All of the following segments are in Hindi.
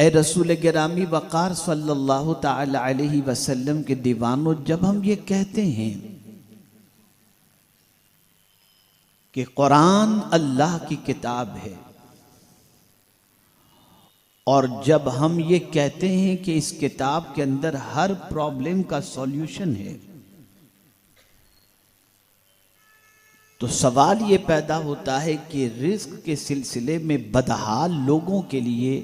ए रसूल गिरामी वक़ार सल्लल्लाहु ताला अलैहि वसल्लम के दीवानों, जब हम ये कहते हैं कि कुरान अल्लाह की किताब है और जब हम ये कहते हैं कि इस किताब के अंदर हर प्रॉब्लम का सॉल्यूशन है, तो सवाल ये पैदा होता है कि रिस्क के सिलसिले में बदहाल लोगों के लिए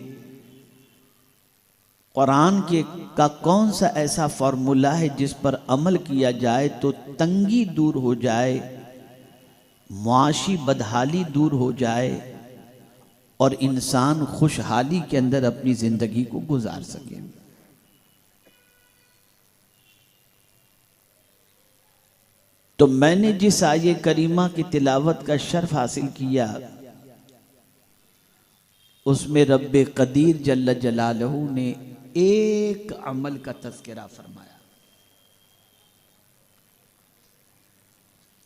कुरान का कौन सा ऐसा फॉर्मूला है जिस पर अमल किया जाए तो तंगी दूर हो जाए, मुआशी बदहाली दूर हो जाए और इंसान खुशहाली के अंदर अपनी जिंदगी को गुजार सके। तो मैंने जिस आये करीमा की तिलावत का शर्फ हासिल किया उसमें रब्बे कदीर जल्ल जलालहू ने एक अमल का तज़किरा फरमाया।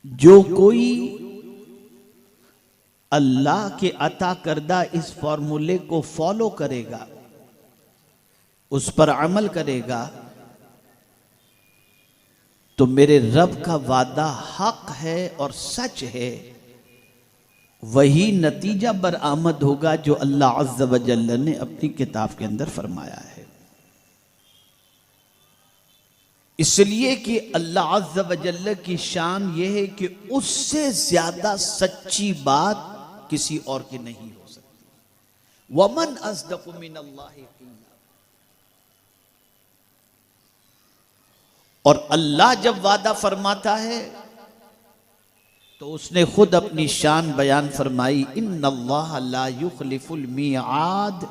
जो कोई अल्लाह के अता करदा इस फॉर्मूले को फॉलो करेगा, उस पर अमल करेगा, तो मेरे रब का वादा हक है और सच है, वही नतीजा बरामद होगा जो अल्लाह अज़्ज़ व जल्ल ने अपनी किताब के अंदर फरमाया है। इसलिए कि अल्लाह अज़्ज़ व जल्ल की शान यह है कि उससे ज्यादा सच्ची बात किसी और की नहीं हो सकती। वमन अस्दक़ु मिनल्लाहि क़ीला। और अल्लाह जब वादा फरमाता है तो उसने खुद अपनी शान बयान फरमाई, इन्नल्लाह ला युखलिफुल मिआद,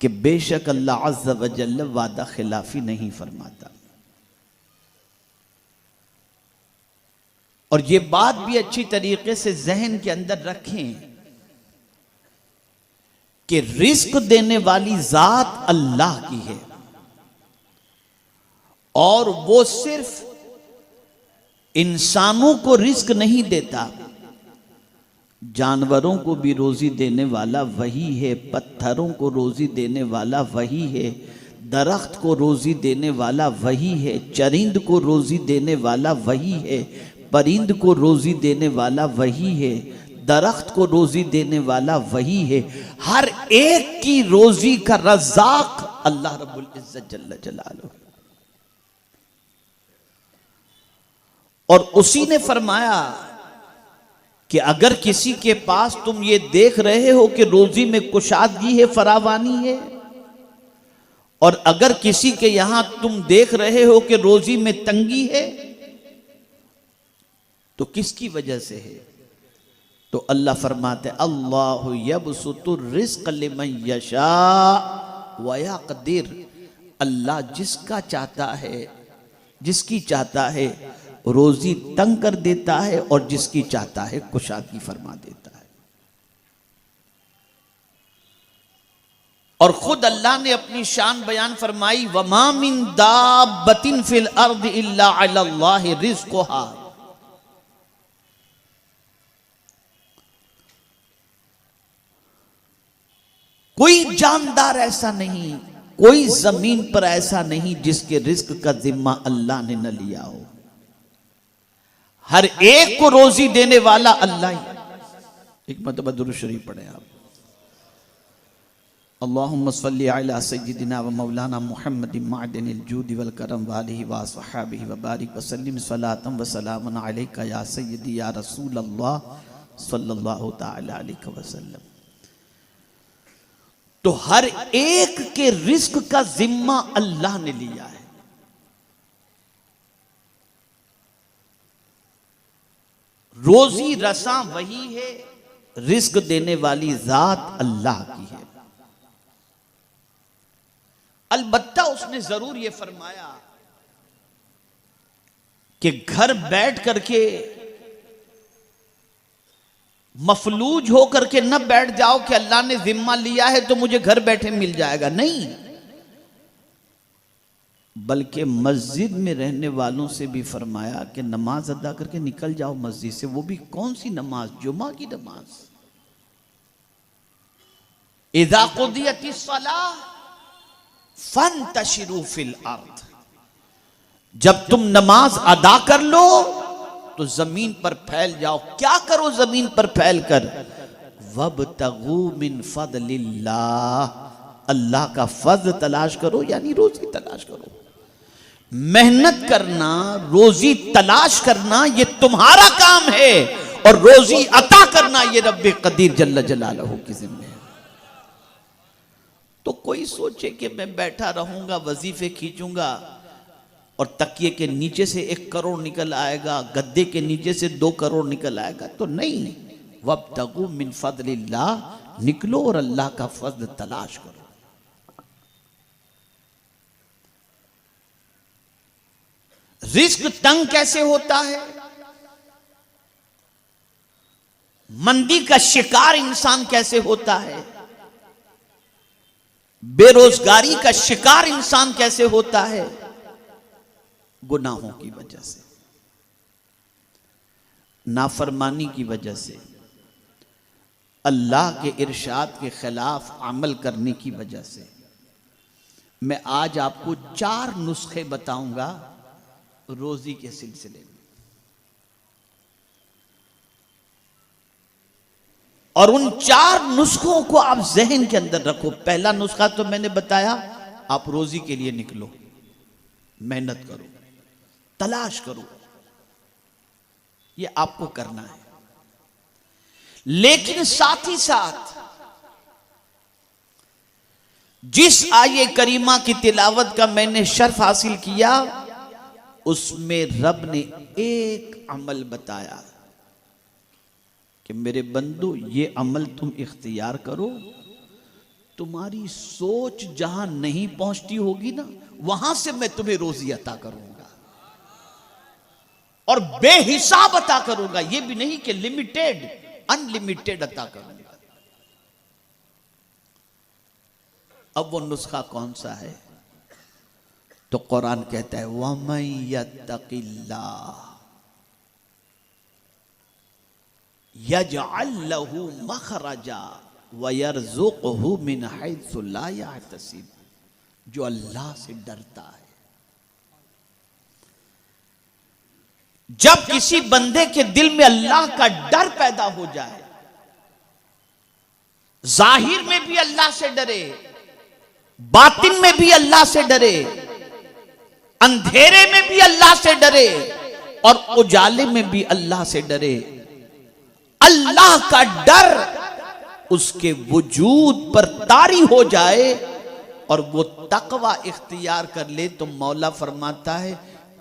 कि बेशक अल्लाह अज़्ज़ व जल्ल वादा खिलाफी नहीं फरमाता। और ये बात भी अच्छी तरीके से जहन के अंदर रखें कि रिस्क देने वाली जात अल्लाह की है और वो सिर्फ इंसानों को रिस्क नहीं देता, जानवरों को भी रोजी देने वाला वही है, पत्थरों को रोजी देने वाला वही है, दरख्त को रोजी देने वाला वही है, चरिंद को रोजी देने वाला वही है, परिंद को रोजी देने वाला वही है, दरख्त को रोजी देने वाला वही है। हर एक की रोजी का रज़्ज़ाक़ अल्लाह रब्बुल इज़्ज़त जल्ल जलालुहु। और उसी ने फरमाया कि अगर किसी के पास तुम ये देख रहे हो कि रोजी में कुशादगी है, फरावानी है, और अगर किसी के यहां तुम देख रहे हो कि रोजी में तंगी है, तो किसकी वजह से है? तो अल्लाह फरमाते अल्लाहु यबसुतुर रिज़्क़ लिमन यशा व यक़दिर। अल्लाह जिसका चाहता है, जिसकी चाहता है रोजी तंग कर देता है और जिसकी चाहता है कुशादगी फरमा देता है। और खुद अल्लाह ने अपनी शान बयान फरमाई, वमा मिन दाब्बतिन फिल अर्द इल्ला अल्लाह रिज़्क़ुहा। कोई जानदार ऐसा नहीं, कोई जमीन पर ऐसा नहीं जिसके रिस्क का जिम्मा अल्लाह ने न लिया हो। हर एक को रोजी देने वाला अल्लाह ही। एक मरतबा दुरूद शरीफ पढ़े आप। अल्लाहुम्मा सल्ली अला सय्यिदिना व मौलाना मुहम्मदिन मअदनिल जूदि वल करम व आलिहि व अस्हाबिहि व बारिक व सल्लिम सलातन व सलामन अलैका या सय्यदी या रसूल अल्लाह सल्लल्लाहु तआला अलैहि वसल्लम। तो हर एक के रिस्क का जिम्मा अल्लाह ने लिया है। रोजी रसा वही है, रिस्क देने वाली जात अल्लाह की है। अलबत्ता उसने जरूर यह फरमाया कि घर बैठ करके मफलूज हो करके न बैठ जाओ कि अल्लाह ने जिम्मा लिया है तो मुझे घर बैठे मिल जाएगा, नहीं। बल्कि मस्जिद में रहने वालों से भी फरमाया कि नमाज अदा करके निकल जाओ मस्जिद से। वो भी कौन सी नमाज? जुमा की नमाज। इज़ा क़ुदियतिस सलाह फंतशिरू फिल अर्द, जब तुम नमाज अदा कर लो तो जमीन पर फैल जाओ। क्या करो जमीन पर फैल कर? वब्तगू मिन फदलिल्लाह, अल्लाह का फज़्ल तलाश करो, यानी रोजी तलाश करो। मेहनत करना, रोजी तलाश करना, ये तुम्हारा काम है, और रोजी अता करना ये रब्बे कदीर जल्ल जलालहू की जिम्मे है। तो कोई सोचे कि मैं बैठा रहूंगा, वजीफे खींचूंगा और तकिए के नीचे से 1 करोड़ निकल आएगा, गद्दे के नीचे से 2 करोड़ निकल आएगा, तो नहीं। वब्तगू मिन फदलिल्लाह, निकलो और अल्लाह का फज़्ल तलाश करो। रिस्क तंग कैसे होता है? मंदी का शिकार इंसान कैसे होता है? बेरोजगारी का शिकार इंसान कैसे होता है? गुनाहों की वजह से, नाफरमानी की वजह से, अल्लाह के इरशाद के खिलाफ अमल करने की वजह से। मैं आज आपको 4 नुस्खे बताऊंगा रोजी के सिलसिले में, और उन 4 नुस्खों को आप जहन के अंदर रखो। पहला नुस्खा तो मैंने बताया, आप रोजी के लिए निकलो, मेहनत करो, तलाश करो, ये आपको करना है। लेकिन साथ ही साथ जिस आये करीमा की तिलावत का मैंने शर्फ हासिल किया, उसमें रब ने एक अमल बताया कि मेरे बंदो, ये अमल तुम इख्तियार करो, तुम्हारी सोच जहां नहीं पहुंचती होगी ना, वहां से मैं तुम्हें रोजी अता करूंगा, और बेहिसाब अता करूंगा। ये भी नहीं कि लिमिटेड, अनलिमिटेड अता करूंगा। अब वो नुस्खा कौन सा है? तो कुरान कहता है वमन यत्तकिल्लाह यजअल लहू मखरजा वयरज़ुक़हु मिन हैसु ला यहतसिब। जो अल्लाह से डरता है, जब किसी बंदे के दिल में अल्लाह का डर पैदा हो जाए, जाहिर में भी अल्लाह से डरे, बातिन में भी अल्लाह से डरे, अंधेरे में भी अल्लाह से डरे, और उजाले में भी अल्लाह से डरे, अल्लाह का डर उसके वजूद पर तारी हो जाए और वो तकवा इख्तियार कर ले, तो मौला फरमाता है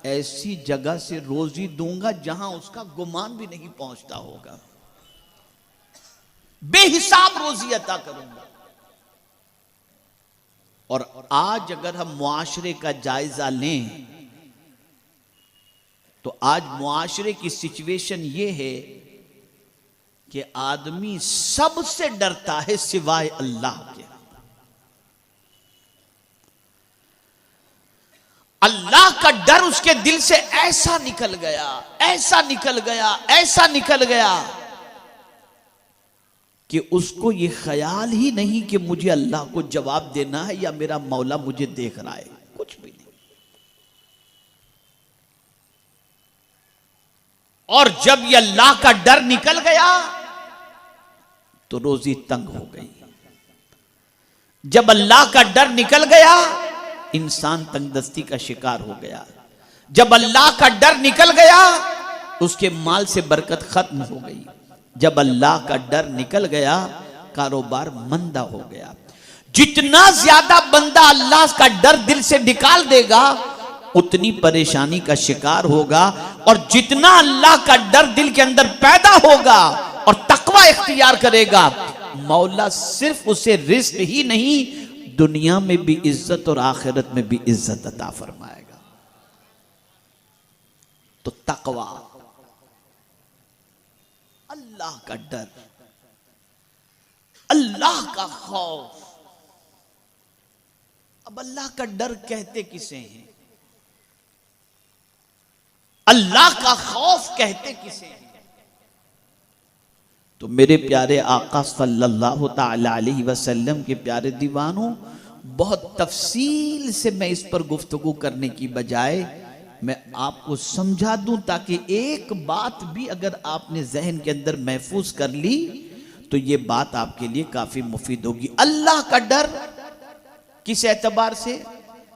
ऐसी जगह से रोजी दूंगा जहां उसका गुमान भी नहीं पहुंचता होगा, बेहिसाब रोजी अता करूंगा। और आज अगर हम मुआशरे का जायजा लें तो आज मुआशरे की सिचुएशन ये है कि आदमी सबसे डरता है सिवाय अल्लाह के। अल्लाह का डर उसके दिल से ऐसा निकल गया, ऐसा निकल गया, ऐसा निकल गया कि उसको ये ख्याल ही नहीं कि मुझे अल्लाह को जवाब देना है या मेरा मौला मुझे देख रहा है, कुछ भी नहीं। और जब ये अल्लाह का डर निकल गया तो रोजी तंग हो गई। जब अल्लाह का डर निकल गया इंसान तंगदस्ती का शिकार हो गया। जब अल्लाह का डर निकल गया उसके माल से बरकत खत्म हो गई। जब अल्लाह का डर निकल गया कारोबार मंदा हो गया। जितना ज्यादा बंदा अल्लाह का डर दिल से निकाल देगा उतनी परेशानी का शिकार होगा, और जितना अल्लाह का डर दिल के अंदर पैदा होगा और तकवा इख्तियार करेगा, मौला सिर्फ उसे रिस्क ही नहीं दुनिया में भी इज्जत और आखिरत में भी इज्जत अता फरमाएगा। तो तकवा, अल्लाह का डर, अल्लाह का खौफ। अब अल्लाह का डर कहते किसे हैं, अल्लाह का खौफ कहते किसे हैं? तो मेरे प्यारे आका सल्लल्लाहु ताला अलैहि वसल्लम के प्यारे दीवानों, बहुत तफसील से मैं इस पर गुफ्तगू करने की बजाय मैं आपको समझा दूं, ताकि एक बात भी अगर आपने जहन के अंदर महफूज कर ली तो ये बात आपके लिए काफी मुफीद होगी। अल्लाह का डर किस एतबार से,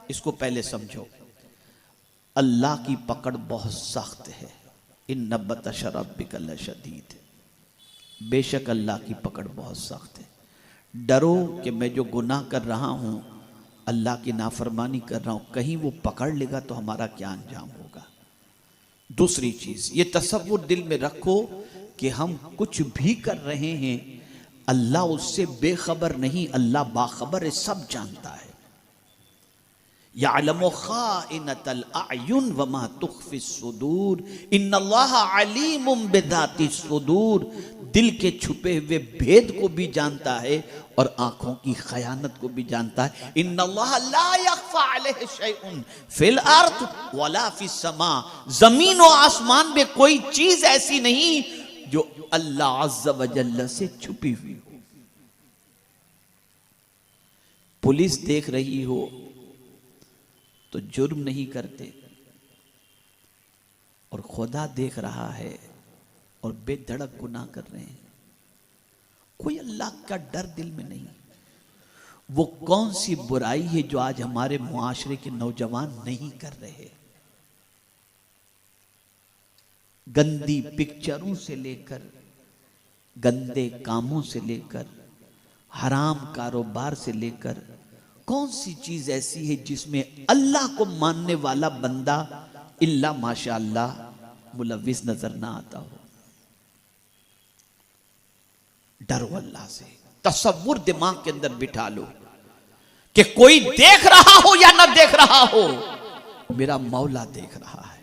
इसको पहले समझो। अल्लाह की पकड़ बहुत सख्त है। इन्ना बतश रब्बिका लशदीद, बेशक अल्लाह की पकड़ बहुत सख्त है। डरो कि मैं जो गुनाह कर रहा हूं, अल्लाह की नाफरमानी कर रहा हूं, कहीं वो पकड़ लेगा तो हमारा क्या अंजाम होगा। दूसरी चीज, ये तसव्वुर दिल में रखो कि हम कुछ भी कर रहे हैं, अल्लाह उससे बेखबर नहीं, अल्लाह बाखबर है, सब जानता है। यअलमु खाइनतल अयुन वमा तुख्फिस सुदूर इन्नल्लाह अलीमुम बिदातिस सुदूर, दिल के छुपे हुए भेद को भी जानता है और आंखों की खयानत को भी जानता है। इन्नल्लाह ला यख्फा अलैहि शैउन फिल अर्द वला फिस समा, जमीन और आसमान में कोई चीज ऐसी नहीं जो अल्लाह अज़्ज़ व जल्ल से छुपी हुई हो। पुलिस देख रही हो तो जुर्म नहीं करते, और खुदा देख रहा है और बेधड़क गुनाह कर रहे हैं। कोई अल्लाह का डर दिल में नहीं। वो कौन सी बुराई है जो आज हमारे मुआशरे के नौजवान नहीं कर रहे। गंदी पिक्चरों से लेकर, गंदे कामों से लेकर, हराम कारोबार से लेकर, कौन सी चीज ऐसी है जिसमें अल्लाह को मानने वाला बंदा इल्ला माशाअल्लाह मुलव्विस नजर ना आता हो। डरो अल्लाह से। तसव्वुर दिमाग के अंदर बिठा लो कि कोई देख रहा हो या ना देख रहा हो, मेरा मौला देख रहा है,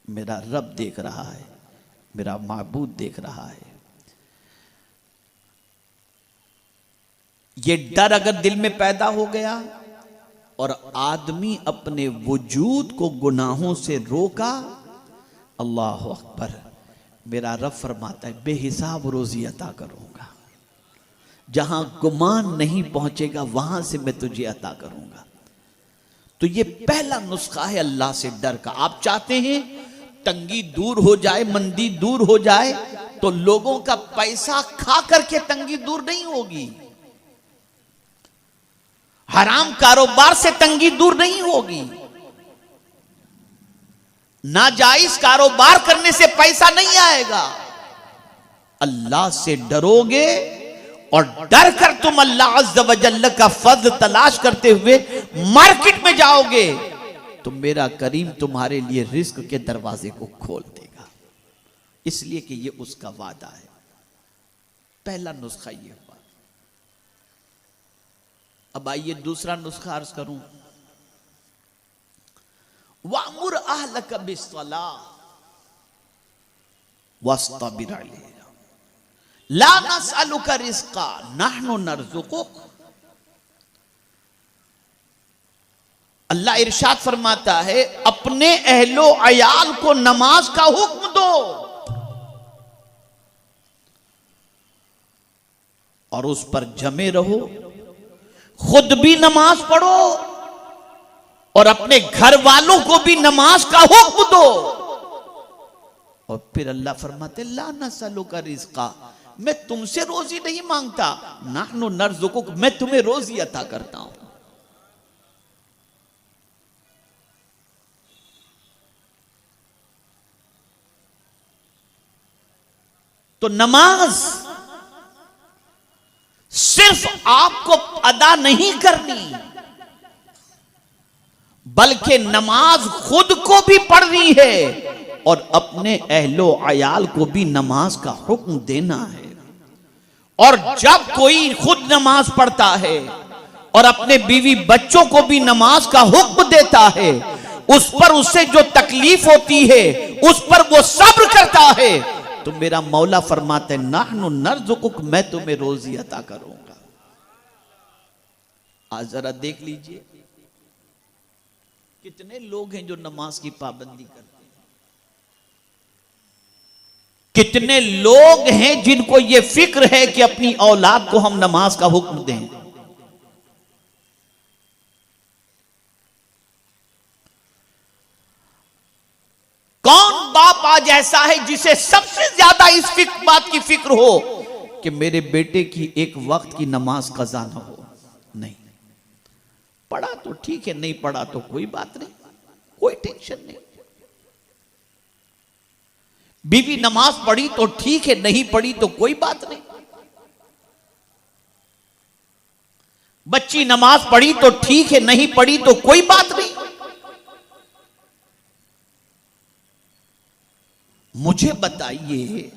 मेरा रब देख रहा है, मेरा माबूद देख रहा है। ये डर अगर दिल में पैदा हो गया और आदमी अपने वजूद को गुनाहों से रोका, अल्लाह अकबर, मेरा रब फरमाता है बेहिसाब रोजी अता करूंगा, जहां गुमान नहीं पहुंचेगा वहां से मैं तुझे अता करूंगा। तो ये पहला नुस्खा है अल्लाह से डर का। आप चाहते हैं तंगी दूर हो जाए, मंदी दूर हो जाए, तो लोगों का पैसा खा करके तंगी दूर नहीं होगी, हराम कारोबार से तंगी दूर नहीं होगी, नाजायज कारोबार करने से पैसा नहीं आएगा। अल्लाह से डरोगे और डर कर तुम अल्लाह अज़्ज़ व जल्ल का फज़्ल तलाश करते हुए मार्केट में जाओगे तो मेरा करीम तुम्हारे लिए रिस्क के दरवाजे को खोल देगा, इसलिए कि ये उसका वादा है। पहला नुस्खा ये हुआ। अब आइए दूसरा नुस्खा अर्ज करूं। वामुर अहलक बिस्सलाह वस्तबिर अलैहा ला नसअलुका रिज़्क़ा नहनु नरज़ुकुक। अल्लाह इरशाद फरमाता है अपने अहलो अयाल को नमाज का हुक्म दो और उस पर जमे रहो, खुद भी नमाज पढ़ो और अपने घर वालों को भी नमाज का हुक्म दो। और फिर अल्लाह फरमाते ला नसअलुका रिज़्क़ा, मैं तुमसे रोजी नहीं मांगता, नहनु नरज़ुकुक, मैं तुम्हें रोजी अता करता हूं। तो नमाज सिर्फ आपको अदा नहीं करनी, बल्कि नमाज खुद को भी पढ़नी है और अपने अहलो अयाल को भी नमाज का हुक्म देना है। और जब कोई खुद नमाज पढ़ता है और अपने बीवी बच्चों को भी नमाज का हुक्म देता है, उस पर उससे जो तकलीफ होती है उस पर वो सब्र करता है, तो मेरा मौला फरमाते नहनु नरज़ुकुक, मैं तुम्हें रोजी अता करूंगा। आज जरा देख लीजिए कितने लोग हैं जो नमाज की पाबंदी करते हैं, कितने लोग हैं जिनको ये फिक्र है कि अपनी औलाद को हम नमाज का हुक्म दें। कौन बाप आज ऐसा है जिसे सबसे ज्यादा इस बात की फिक्र हो कि मेरे बेटे की एक वक्त की नमाज कज़ा ना हो? नहीं। पढ़ा तो ठीक है, नहीं पढ़ा तो कोई बात नहीं, कोई टेंशन नहीं। बीवी नमाज पढ़ी तो ठीक है, नहीं पढ़ी तो कोई बात नहीं। बच्ची नमाज पढ़ी तो ठीक है, नहीं पढ़ी तो कोई बात नहीं। मुझे बताइए,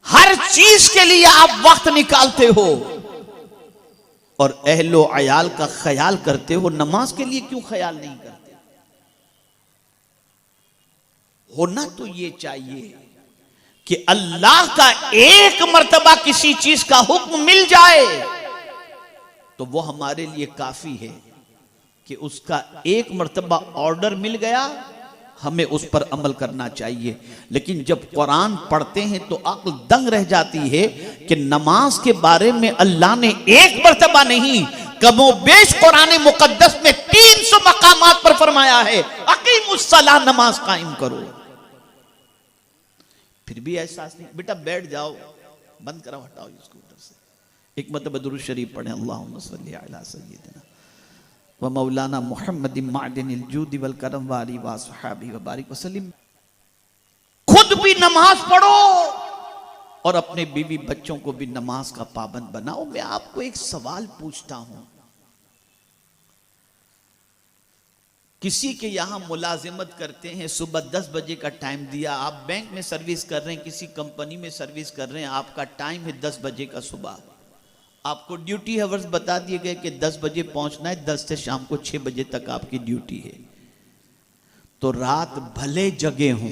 हर चीज के लिए आप वक्त निकालते हो और अहलो अयाल का ख्याल करते हो, नमाज के लिए क्यों ख्याल नहीं करते? होना तो ये चाहिए कि अल्लाह का एक मर्तबा किसी चीज का हुक्म मिल जाए तो वो हमारे लिए काफी है कि उसका एक मर्तबा ऑर्डर मिल गया, हमें उस पर अमल करना चाहिए। लेकिन जब कुरान पढ़ते हैं तो अक्ल दंग रह जाती है कि नमाज के बारे में अल्लाह ने एक मर्तबा नहीं, कमोबेश कुरान मुकद्दस में 300 मकामात पर फरमाया है, अकीमुस्सलाह, नमाज कायम करो। फिर भी एहसास नहीं, बेटा बैठ जाओ, बंद करो, हटाओ इसको उधर से। एक मतलब दुरूद शरीफ पढ़े, अल्लाहुम्मा सल्ली अला सय्यिदिना व मौलाना मुहम्मद मादिनिल जूद वल करम व आलिहि व अस्हाबी व बारिक वसल्लम। खुद भी नमाज पढ़ो और अपने बीवी बच्चों को भी नमाज का पाबंद बनाओ। मैं आपको एक सवाल पूछता हूं, किसी के यहां मुलाजिमत करते हैं, सुबह 10 बजे का टाइम दिया, आप बैंक में सर्विस कर रहे हैं, किसी कंपनी में सर्विस कर रहे हैं, आपका टाइम है 10 बजे का सुबह, आपको ड्यूटी आवर्स बता दिए गए कि 10 बजे पहुंचना है, 10 से शाम को 6 बजे तक आपकी ड्यूटी है। तो रात भले जगे हों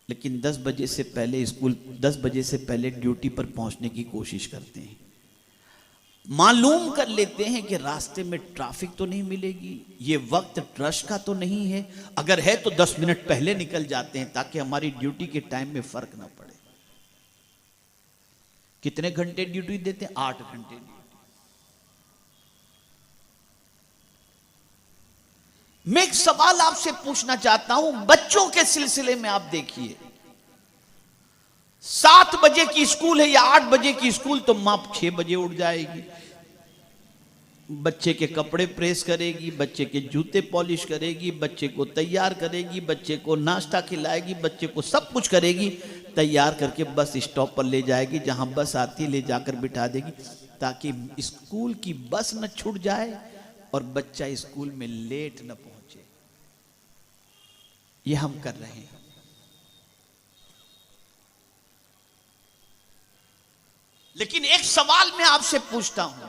लेकिन 10 बजे से पहले स्कूल, 10 बजे से पहले ड्यूटी पर पहुंचने की कोशिश करते हैं। मालूम कर लेते हैं कि रास्ते में ट्रैफिक तो नहीं मिलेगी, ये वक्त रश का तो नहीं है, अगर है तो 10 मिनट पहले निकल जाते हैं ताकि हमारी ड्यूटी के टाइम में फर्क ना पड़े। कितने घंटे ड्यूटी देते हैं? 8 घंटे ड्यूटी। मैं एक सवाल आपसे पूछना चाहता हूं, बच्चों के सिलसिले में आप देखिए, 7 बजे की स्कूल है या 8 बजे की स्कूल, तो मां 6 बजे उठ जाएगी, बच्चे के कपड़े प्रेस करेगी, बच्चे के जूते पॉलिश करेगी, बच्चे को तैयार करेगी, बच्चे को नाश्ता खिलाएगी, बच्चे को सब कुछ करेगी, तैयार करके बस स्टॉप पर ले जाएगी, जहां बस आती ले जाकर बिठा देगी ताकि स्कूल की बस न छूट जाए और बच्चा स्कूल में लेट न पहुंचे। ये हम कर रहे हैं। लेकिन एक सवाल मैं आपसे पूछता हूं,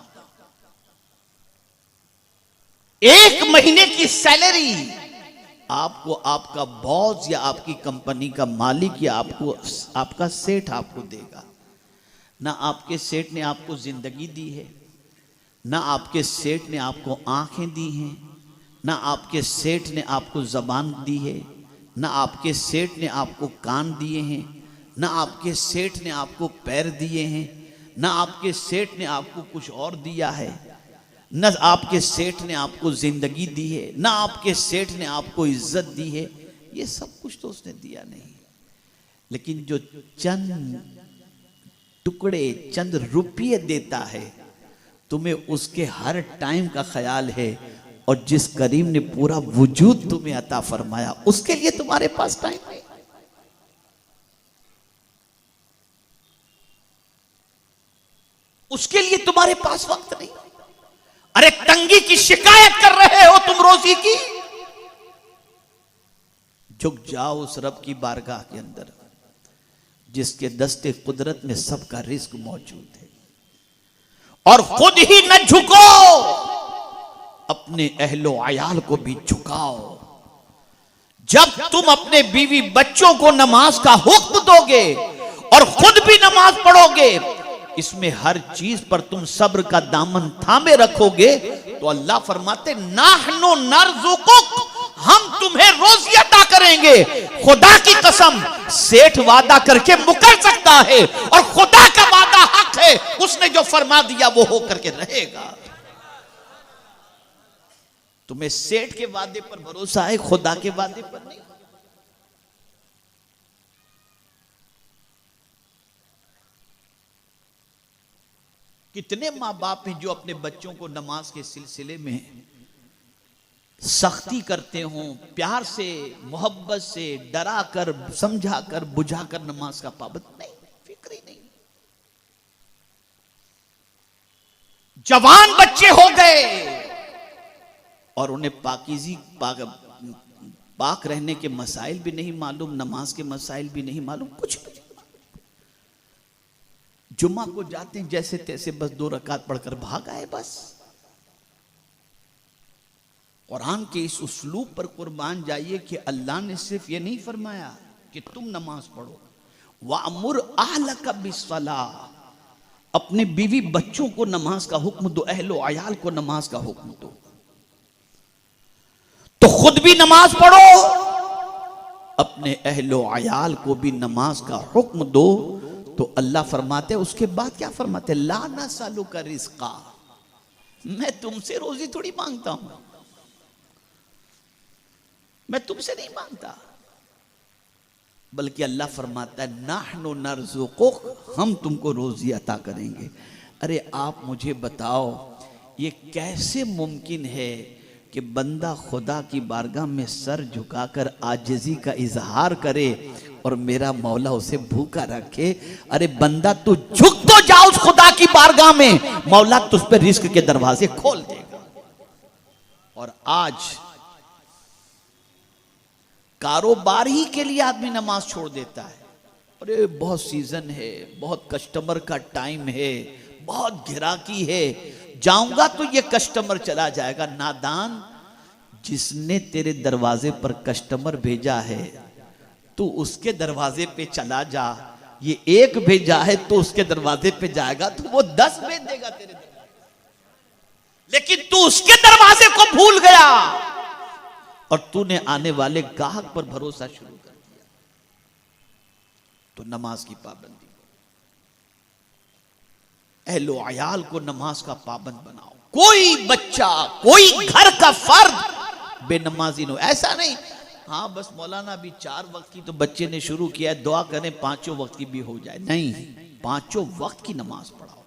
एक महीने की सैलरी आपको आपका बॉस या आपकी कंपनी का मालिक या आपका सेठ आपको देगा। ना आपके सेठ ने आपको जिंदगी दी है, ना आपके सेठ ने आपको आंखें दी हैं, ना आपके सेठ ने आपको जबान दी है, ना आपके सेठ ने आपको कान दिए हैं, ना आपके सेठ ने आपको पैर दिए हैं, ना आपके सेठ ने आपको कुछ और दिया है, न आपके सेठ ने आपको जिंदगी दी है, ना आपके सेठ ने आपको इज्जत दी है। ये सब कुछ तो उसने दिया नहीं, लेकिन जो चंद टुकड़े, चंद रुपये देता है, तुम्हें उसके हर टाइम का ख्याल है, और जिस करीम ने पूरा वजूद तुम्हें अता फरमाया उसके लिए तुम्हारे पास टाइम है। उसके लिए तुम्हारे पास वक्त नहीं। अरे तंगी की शिकायत कर रहे हो तुम रोजी की, झुक जाओ उस रब की बारगाह के अंदर जिसके दस्ते कुदरत में सबका रिस्क मौजूद है, और खुद ही न झुको, अपने अहलो अयाल को भी झुकाओ। जब तुम अपने बीवी बच्चों को नमाज का हुक्म दोगे और खुद भी नमाज पढ़ोगे, इसमें हर चीज पर तुम सब्र का दामन थामे रखोगे, तो अल्लाह फरमाते नाहनु नरजुकुक, हम तुम्हें रोजी अता करेंगे। खुदा की कसम, सेठ वादा करके मुकर सकता है और खुदा का वादा हक है, उसने जो फरमा दिया वो हो करके रहेगा। तुम्हें सेठ के वादे पर भरोसा है, खुदा के वादे पर नहीं। कितने माँ बाप हैं जो अपने बच्चों को नमाज के सिलसिले में सख्ती करते हों, प्यार से, मोहब्बत से, डरा कर, समझा कर, बुझा कर नमाज का पाबंद नहीं, फिक्र ही नहीं। जवान बच्चे हो गए और उन्हें पाकीज़ी पाक रहने के मसाइल भी नहीं मालूम, नमाज के मसाइल भी नहीं मालूम, कुछ भी। जुम्मा को जाते हैं जैसे तैसे, बस 2 रकात पढ़कर भाग आए बस। कुरान के इस उसलूब पर कुर्बान जाइए कि अल्लाह ने सिर्फ ये नहीं फरमाया कि तुम नमाज पढ़ो, वामुर अहलक बिस्सलाह, अपने बीवी बच्चों को नमाज का हुक्म दो, अहलो अयाल को नमाज का हुक्म दो। तो खुद भी नमाज पढ़ो, अपने अहलो अयाल को भी नमाज का हुक्म दो। तो अल्लाह फरमाते, उसके बाद क्या फरमाते, ला नसअलुका रिज़्क़ा, मैं तुमसे रोजी थोड़ी मांगता हूं, मैं तुमसे नहीं मांगता, बल्कि अल्लाह फरमाता है नहनु नर्ज़ुकुक, हम तुमको रोजी अता करेंगे। अरे आप मुझे बताओ, ये कैसे मुमकिन है कि बंदा खुदा की बारगाह में सर झुकाकर आजिज़ी का इजहार करे और मेरा मौला उसे भूखा रखे? अरे बंदा तू झुक तो जा उस खुदा की बारगाह में, मौला तुझ पे रिस्क के दरवाजे खोल देगा। और आज कारोबार ही के लिए आदमी नमाज छोड़ देता है। अरे बहुत सीजन है, बहुत कस्टमर का टाइम है, बहुत गिराकी है, जाऊंगा तो ये कस्टमर चला जाएगा। नादान, जिसने तेरे दरवाजे पर कस्टमर भेजा है तू उसके दरवाजे पे चला जा। ये एक भेजा है तो उसके दरवाजे पे जाएगा तो वो 10 भेज देगा तेरे दरवाजे, लेकिन तू उसके दरवाजे को भूल गया और तूने आने वाले गाहक पर भरोसा शुरू कर दिया। तो नमाज की पाबंदी, अहलो अयाल को नमाज का पाबंद बनाओ। कोई बच्चा, कोई घर का फर्द बेनमाजी न, ऐसा नहीं हाँ बस मौलाना अभी 4 वक्त की तो बच्चे ने शुरू किया है, दुआ करें 5 वक्त की भी हो जाए। नहीं, 5 वक्त की नमाज पढ़ाओ।